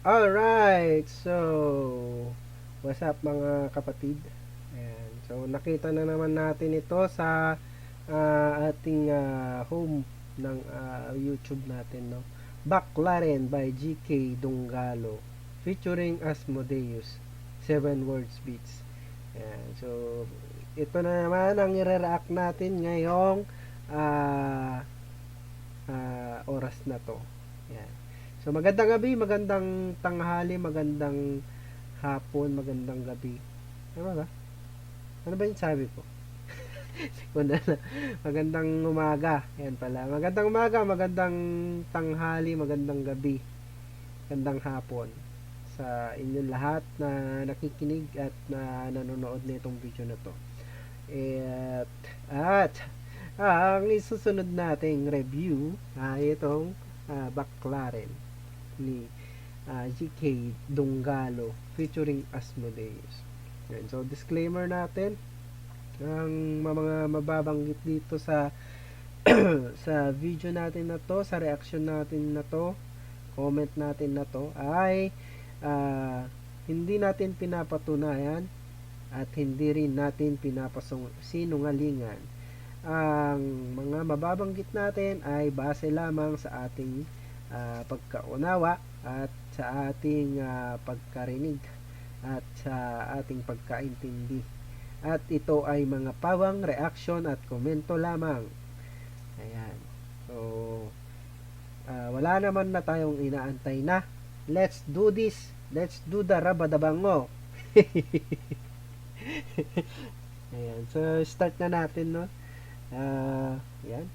Alright, so what's up mga kapatid? Ayan. So nakita na naman natin ito sa ating home ng YouTube natin, no? Baclaren by GK Dongalo featuring Asmodeus 7 words beats. Ayan. So ito na naman ang i-react natin ngayong oras na to. Ayan. So magandang gabi, magandang tanghali, magandang hapon, magandang gabi. Tama ba? Ano ba yung sabi ko? Sekunda na. Magandang umaga. Yan pala. Magandang umaga, magandang tanghali, magandang gabi, magandang hapon sa inyong lahat na nakikinig at na nanonood na itong video na to. At ang isusunod nating review ay itong Baclaren ni GK Dongalo featuring Asmodeus. Yan. So disclaimer natin, ang mga mababanggit dito sa sa video natin na to, sa reaction natin na to, comment natin na to ay hindi natin pinapatunayan at hindi rin natin pinapasinungalingan. Ang mga mababanggit natin ay base lamang sa ating pagkaunawa at sa ating pagkarinig at sa ating pagkaintindi. At ito ay mga pawang reaction at komento lamang. Ayan. So, wala naman na tayong inaantay na. Let's do this. Let's do the rabadabango. Ayan. So, start na natin, no? Ayan.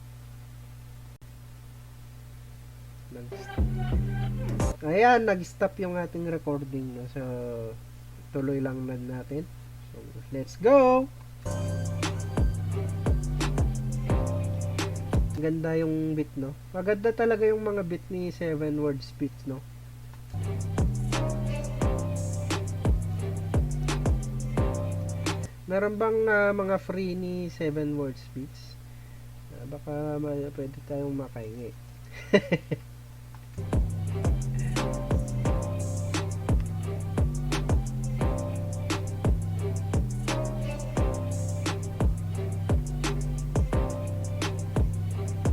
Ayan, nag-stop yung ating recording, no? So, tuloy lang natin. So, let's go! Ganda yung beat, no? Maganda talaga yung mga beat ni 7 words beats, no? Meron bang mga free ni 7 words beats? Baka pwede tayong makahingi.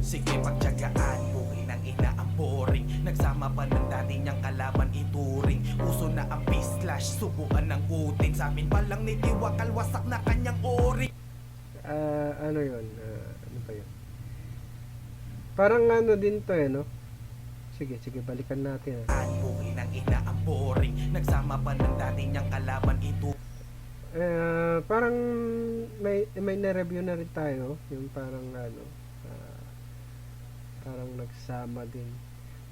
Sige pagtyagaan, buhay ng ina ang boring. Nagsama pa ng dati niyang kalaban ituring. Uso na ang B/, subukan ng utin. Sa amin pa lang ni Tiwakal, wasak na kanyang oring. Ano yun? Ano ba yun? Parang ano din to no? Sige, balikan natin. Buhay ng ina ang boring. Nagsama pa ng dati niyang kalaban ituring. Parang may na-review na rin tayo. Yung parang ano, parang nagsama din.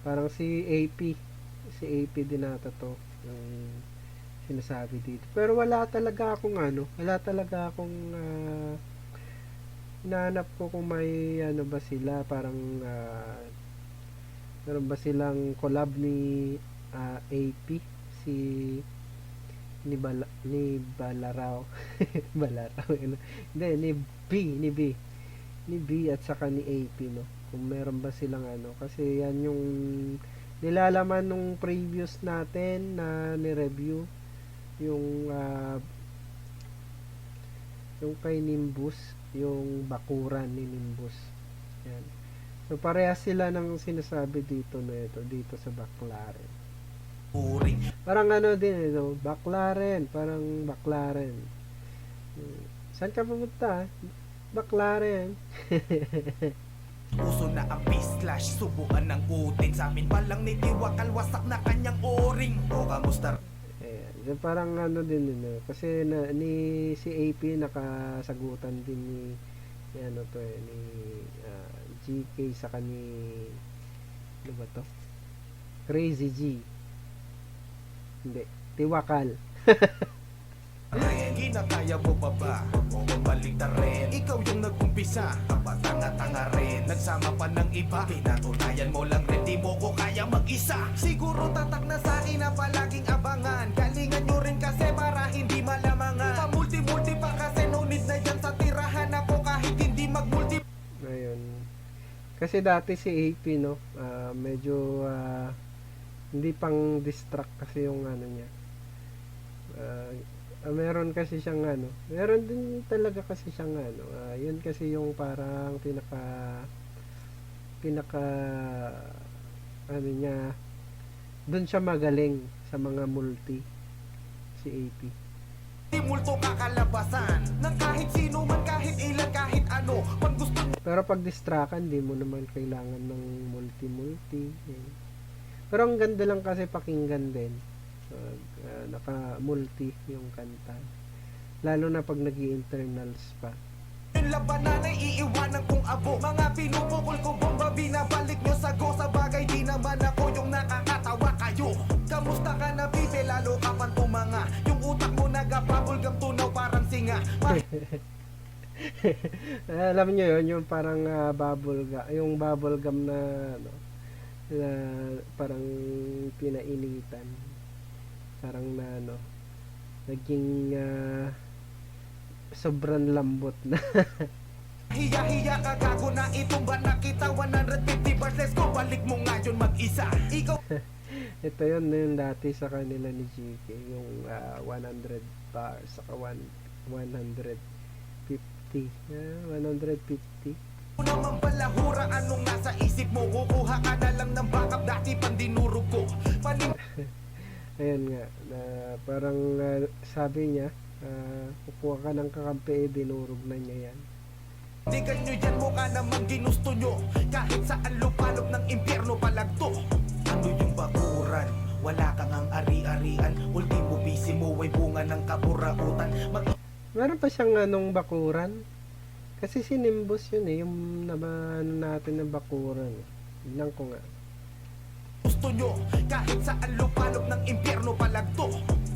Parang si AP din ata to yung sinasabi dito. Pero wala talaga akong hinahanap ko kung may ano ba sila, parang meron ba silang collab ni AP, si ni Balarao. Balarao ano? Hindi, ni B at saka ni AP, no? Kung meron ba silang ano, kasi yan yung nilalaman nung previous natin na ni-review, yung kay Nimbus, yung bakuran ni Nimbus. Yan. So parehas sila ng sinasabi dito dito sa Baclaren. Parang ano din no? Baclaren, parang Baclaren. Saan ka pumunta? Baclaren. Uso na ang B/, subukan ng utin. Sa amin pa lang ni Tiwakal, wasak na kanyang oring. O kamusta? So, parang ano din kasi ni si AP nakasagutan din ni ano to ni GK sa ni ano ba to? Crazy G. Hindi, Tiwakal. Kinakaya mo pa ba? O balik na rin? Ikaw yung nag-umpisa, tanga rin. Nagsama pa ng iba, pinatunayan mo lang rin, di mo ko kaya mag-isa. Siguro tatak na sa akin na palaging abangan. Galingan nyo rin kasi para hindi malamangan. Pamulti-multi pa kasi no need na dyan sa tirahan ako kahit hindi mag-multi. Ayun. Kasi dati si AP, no, medyo Hindi pang distract kasi yung ano niya. Meron kasi siyang ano, meron din talaga kasi siyang ano, yun kasi yung parang pinaka ano niya, dun siya magaling sa mga multi, si AP. Di multo kakalabasan ng kahit sino man, kahit ilan, kahit ano. Pag gusto Pero pag distractan, di mo naman kailangan ng multi-multi. Pero ang ganda lang kasi pakinggan din. Naka-multi yung kanta. Lalo na pag nag-i-internals pa. yung labanan ay iiwanan kong abo. Mga pinupukol ko bomba, binabalik nyo sago. Sa bagay di naman ako yung nakakatawa kayo. Kamusta ka na bibe, lalo ka pang tumanga. Yung utak mo nagapabulgam, tunaw parang singa. Alam nyo yun, yung parang bubble gum, yung bubble gum na ano, na parang pinainitan. Parang na ano, naging sobrang lambot na. Hiya-hiya ka gago na itong ba nakita 150 bars, let's go, balik mo ngayon mag-isa. Ikaw Ito yun yung dati sa kanila ni GK, yung 100 bars, saka 150. 150. naman balahura, anong nasa isip mo? Kukuha ka na lang ng backup, dati pang dinurog ko. Ayun nga, na parang sabi niya, kukuha ka ng kakampi, dinurog na niya yan. Digan nyo yan, mukha naman ginusto nyo. Kahit saan lupalop ng impyerno palagto. Ano yung bakuran? Wala kang ang ari-arian. Ultimo busy mo ay bunga ng kaburautan. Meron pa siyang anong bakuran. Kasi si Nimbus yun yung naman natin ng bakuran. Tignan ko nga. Gusto nyo, kahit saan lupalop ng impyerno palagto.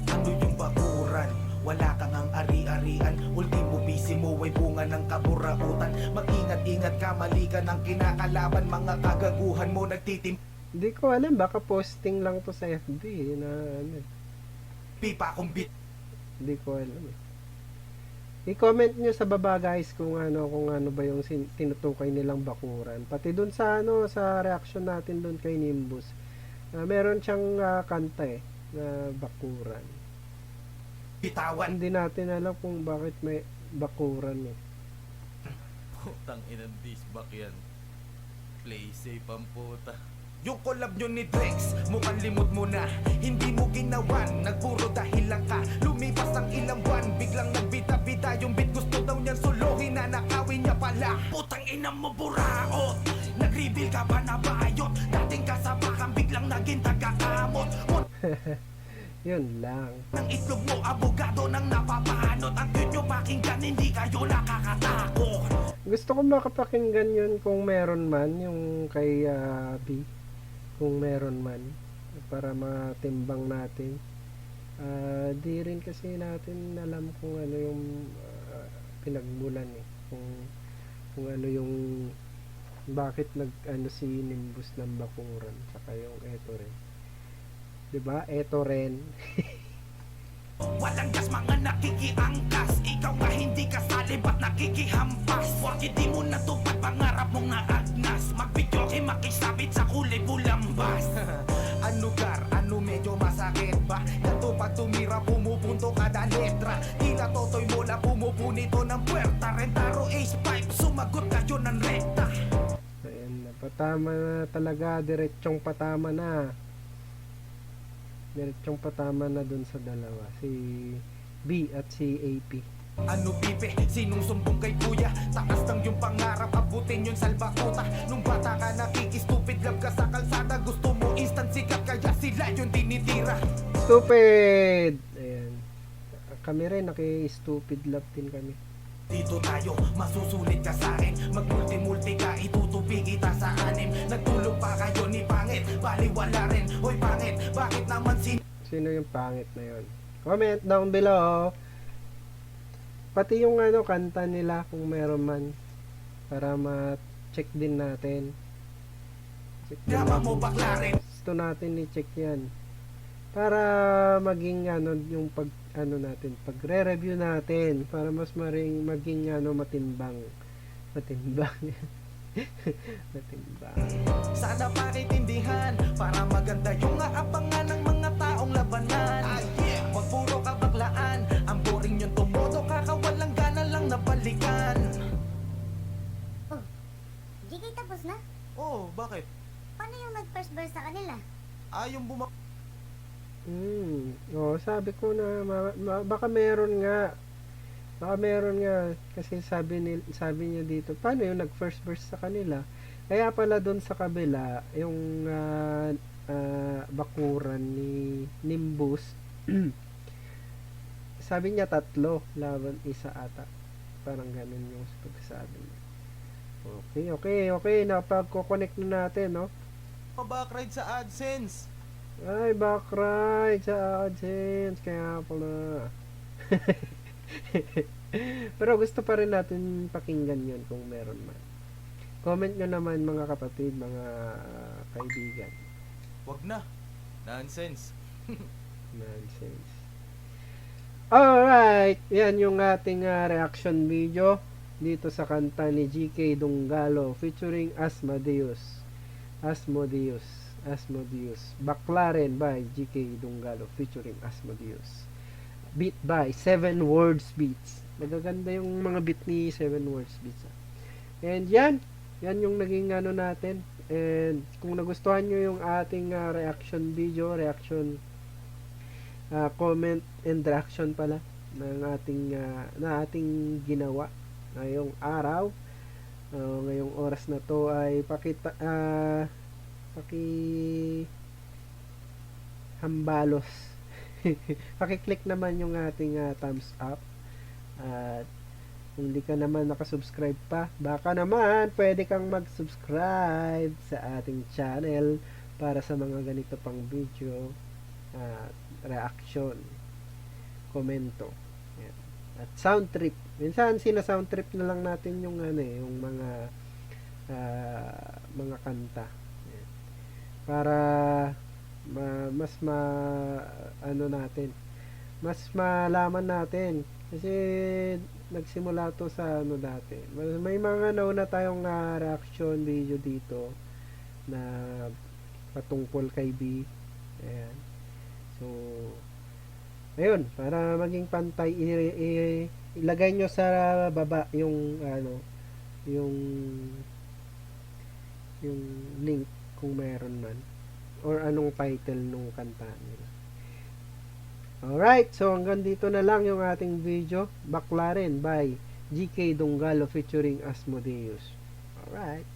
Ano yung bakuran? Wala kang ang ari-arian. Ultimo busy mo ay bunga ng kaburautan. Mag-ingat-ingat ka, mali ka ng kinakalaban. Mga kagaguhan mo nagtitim. Hindi ko alam, baka posting lang to sa FB na ano. Pipa kong bit. Hindi ko alam I-comment nyo sa baba guys kung ano ba yung tinutukay nilang bakuran. Pati dun sa ano, sa reaction natin dun kay Nimbus. Meron siyang kanta na bakuran. Bitawan. Hindi natin alam kung bakit may bakuran Putang inang disbak yan. Play safe ang puta. Yung collab nyo ni Drex, mukhang limot mo na. Hindi mo ginawan, nagpuro dahil lang ka. Lumipas ang ilang buwan, biglang nagbita-bita. Yung beat gusto daw niyan suluhin na nakawin niya pala. Putang ina mo buraot, nag-reveal ka ba na bayot? Dating kasabakan, biglang naging tagakamot. Yun lang. Ang itlog mo, abogado nang napapanot. Ang cute nyo pakinggan, hindi kayo nakakatakot. Gusto ko makapakinggan yun kung meron man, yung kay B. Kung meron man, para matimbang natin. Di rin kasi natin alam kung ano yung pinagmulan kung ano yung bakit nag si Nimbus ng bakuran, saka yung eto rin. 'Di ba? Eto rin. Walang gas, mga nakikiangkas. Ikaw nga hindi kasali, ba't nakikihampas? Porque di mo natupad pangarap mong naagnas. Magbidyoke, makisabit sa kulay bulambas. Ano gar, ano medyo masakit ba? Ganto pag tumira, pumupunto kada letra. Tila totoy mola, pumupunito ng puwerta. Rentaro, ace pipe, sumagot kayo ng rekta. Ayan na, patama na talaga, diretsong patama na. Diretsong patama na dun sa dalawa, si B at si AP. Ano pipe, sinong sumbong kay kuya? Takas lang yung pangarap, abutin yung salbakuta. Nung bata ka nakikistupid love ka sa kalsada. Gusto mo instant sikat, kaya sila yung tinitira. Stupid! Ayan. Kami rin, naki-stupid love din kami. Dito tayo, masusulit ka sa akin. Mag-multi-multi ka, itutubig kita sa anim. Nagtulog pa kayo ni pangit, baliwala rin. Hoy pangit, bakit naman Sino yung pangit na yon? Comment down below. Pati yung ano, kanta nila kung meron man. Para ma-check din natin. Check din Drama natin. mo bakla rin. Gusto natin i-check yan. Para maging ano, yung pag ano natin, pagre-review natin. Para mas maging ano, matimbang. Matimbang. Sana pakitindihan para maganda yung aabangan ng mga taong labanan. Wag puro kabaglaan, ang boring yung tumodo, kakawalang gana lang na balikan. Oh, GK tapos na? Oh, bakit? Paano yung nag-first verse sa kanila? Yung Oh, sabi ko na baka meron nga. Baka meron nga kasi sabi niya dito, paano yung nag-first verse sa kanila? Kaya pala doon sa kabila, yung bakuran ni Nimbus, sabi niya 3 laban 1 ata. Parang ganun yung pagkasabi niya. Okay. Napag-connect na natin, no? back-ride sa AdSense. Ay, backride sa AdSense. Kaya pala. Pero gusto pa rin natin pakinggan yun kung meron man. Comment nyo naman mga kapatid, mga kaibigan. Wag na. Nonsense. Nonsense. Alright, yan yung ating reaction video dito sa kanta ni GK Dunggalo featuring Asmodeus. Baclaren by GK Dunggalo featuring Asmodeus. Beat by 7 Words Beats. Nagaganda yung mga beat ni 7 Words Beats. And yan yung naging ano natin. And kung nagustuhan nyo yung ating reaction video, comment and reaction pala ng ating ginawa ngayong araw. Ngayong oras na to ay hambalos. Paki-click naman yung ating thumbs up. At kung di ka naman nakasubscribe pa, baka naman pwede kang mag-subscribe sa ating channel para sa mga ganito pang video at reaction, komento. Yan. At sound trip. Minsan sina-sound trip na lang natin yung yung mga kanta. Yan. Para mas malaman natin kasi nagsimula to sa dati. May mga nauna tayong reaction video dito na patungkol kay B. Ayan. So, ayun, para maging pantay, ilagay nyo sa baba yung yung link kung meron man or anong title nung kanta nila. Alright, so hanggang dito na lang yung ating video. Baclaren by GK Dunggalo featuring Asmodeus. Alright.